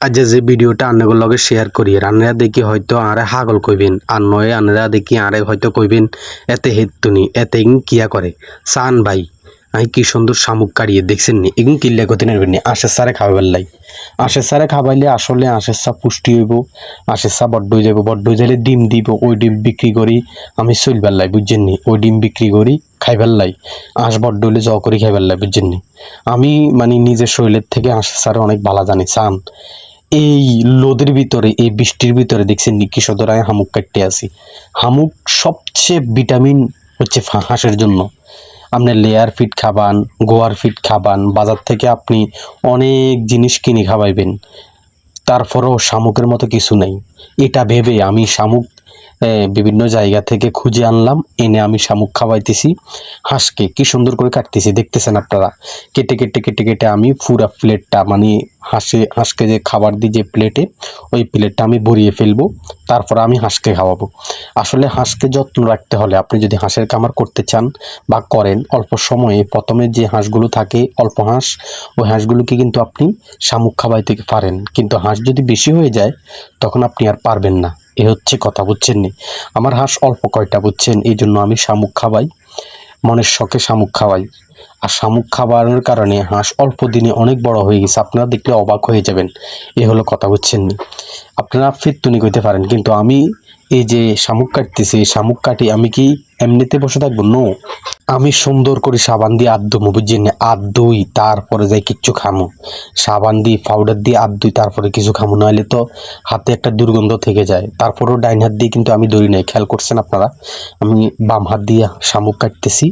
আজ যে ভিডিওটা আন্নাগুর লগে শেয়ার করি আন্নারা দেখি হয়তো আরে হাগল কইবেন আর নয় আন্নারা দেখি আরে হয়তো কইবেন এতে হেতুনি এতে কিয়া করে সান ভাই আই কি সুন্দর শামুক কাড়িয়ে দেখছেন নি এগুন কিল্লা করতে নেবেন নি আশের সারে খাওয়াবার লাই আশের সারে খাওয়াইলে আসলে আশের সা পুষ্টি হইব আশের সা বড্ড হয়ে যাবো বড্ড হয়ে যাইলে ডিম দিব ওই ডিম বিক্রি করি আমি চলবার লাই বুঝছেন নি ওই ডিম বিক্রি করি খাইবার লাই আঁশ বড্ড হইলে জ করি খাইবার লাই বুঝছেন নি আমি মানে নিজের শরীরের থেকে আশের সারে অনেক ভালো জানি সান এই লোদের ভিতরে এই বৃষ্টির ভিতরে দেখছেন নি কি সদরায় হামুক কাটতে আসি হামুক সবচেয়ে ভিটামিন হচ্ছে হাঁসের জন্য আপনি লেয়ার ফিড খাবান গোয়ার ফিড খাবান বাজার থেকে আপনি অনেক জিনিস কিনে খাওয়াইবেন তারপরেও শামুকের মতো কিছু নেই এটা ভেবে আমি শামুক বিভিন্ন জায়গা থেকে খুঁজে আনলাম এনে আমি শামুক খাওয়াইতেছি হাঁসকে কি সুন্দর করে কাটতেছি দেখতেছেন আপনারা কেটে কেটে কেটে কেটে আমি পুরা প্লেটটা মানে হাঁসকে যে খাবার দিই যে প্লেটে ওই প্লেটটা আমি ভরিয়ে ফেলবো তারপর আমি হাঁসকে খাওয়াবো আসলে হাঁসকে যত্ন রাখতে হলে আপনি যদি হাঁসের খামার করতে চান বা করেন অল্প সময়ে প্রথমে যে হাঁসগুলো থাকে অল্প হাঁস ওই হাঁসগুলোকে কিন্তু আপনি শামুক খাওয়াইতে পারেন কিন্তু হাঁস যদি বেশি হয়ে যায় তখন আপনি আর পারবেন না এ হচ্ছে কথা বুঝছেন নি আমার হাঁস অল্প কয়টা বুঝছেন এই জন্য আমি শামুক খাওয়াই মনের শখে শামুক খাওয়াই আর শামুক খাওয়ানোর কারণে হাঁস অল্প দিনে অনেক বড় হয়ে গেছে আপনারা দেখলে অবাক হয়ে যাবেন এ হলো কথা বুঝছেন নি আপনারা ফিরতুনি কইতে পারেন কিন্তু আমি এই যে শামুক কাটতেছি শামুক কাটি আমি কি এমনিতে বসে থাকবো নো আমি সুন্দর করে সাবান দিয়ে আধ ধুমো বুঝছেন না আধ ধুই তারপরে যাই কিচ্ছু খামো সাবান দিয়ে পাউডার দিয়ে আধ ধুই তারপরে কিছু খামো নাহলে তো হাতে একটা দুর্গন্ধ থেকে যায় তারপরেও ডাইন হাত দিয়ে কিন্তু আমি ধরি নাই খেয়াল করছেন আপনারা আমি বাম হাত দিয়ে শামুক কাটতেছি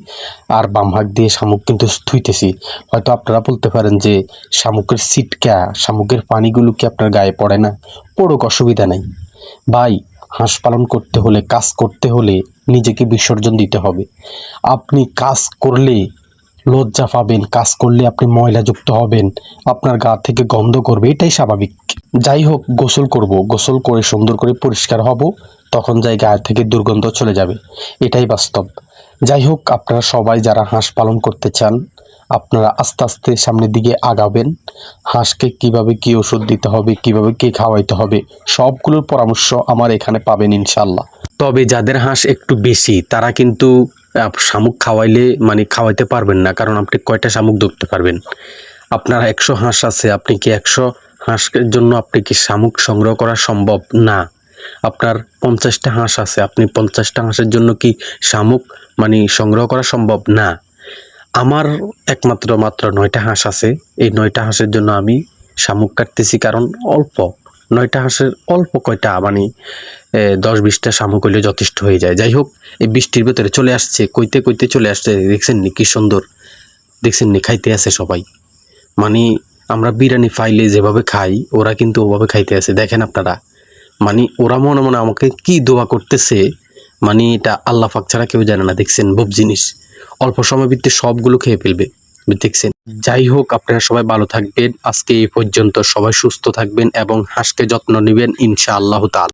আর বাম হাত দিয়ে শামুক কিন্তু ধুইতেছি হয়তো আপনারা বলতে পারেন যে শামুকের সিটকা শামুকের পানিগুলো কি আপনার গায়ে পড়ে না পড়ুক অসুবিধা নাই ভাই হাঁস পালন করতে হলে কাজ করতে হলে নিজেকে বিসর্জন দিতে হবে আপনি কাজ করলে লজ্জা পাবেন কাজ করলে আপনি ময়লাযুক্ত হবেন আপনার গা থেকে গন্ধ করবে এটাই স্বাভাবিক যাই হোক গোসল করব গোসল করে সুন্দর করে পরিষ্কার হব তখন যাই গায়ে থেকে দুর্গন্ধ চলে যাবে এটাই বাস্তব যাই হোক আপনারা সবাই যারা হাঁস পালন করতে চান আপনারা আস্তে আস্তে সামনের দিকে আগাবেন হাঁসকে কিভাবে কি ওষুধ দিতে হবে কিভাবে কি খাওয়াইতে হবে সবগুলোর পরামর্শ আমার এখানে পাবেন ইনশাল্লাহ তবে যাদের হাঁস একটু বেশি তারা কিন্তু শামুক খাওয়াইলে মানে খাওয়াইতে পারবেন না কারণ আপনি কয়টা শামুক ধরতে পারবেন আপনার 100 হাঁস আছে আপনি কি 100 হাঁসের জন্য আপনি কি শামুক সংগ্রহ করা সম্ভব না আপনার 50টা হাঁস আছে আপনি 50টা হাঁসের জন্য কি শামুক মানে সংগ্রহ করা সম্ভব না আমার একমাত্র মাত্র 9টা হাঁস আছে এই 9টা হাঁসের জন্য আমি শামুক কাটতেছি কারণ অল্প 9টা হাঁসের অল্প কয়টা মানে 10-20টা শামুক হইলে যথেষ্ট হয়ে যায় যাই হোক এই বৃষ্টির ভেতরে চলে আসছে কইতে কইতে চলে আসছে দেখছেন নি কি সুন্দর দেখছেন নি খাইতে আছে সবাই মানে আমরা বিরিয়ানি ফাইলে যেভাবে খাই ওরা কিন্তু ওভাবে খাইতে আছে দেখেন আপনারা মানে ওরা মনে মনে আমাকে কি দোয়া করতেছে মানে এটা আল্লাহ পাক ছাড়া কেউ জানে না দেখছেন বুব জিনিস অল্প সময় ভিত্তিতে সবগুলো খেয়ে ফেলবে দেখছেন যাই হোক আপনারা সবাই ভালো থাকবেন আজকে এই পর্যন্ত সবাই সুস্থ থাকবেন এবং হাঁসকে যত্ন নেবেন ইনশাআল্লাহ তাআলা।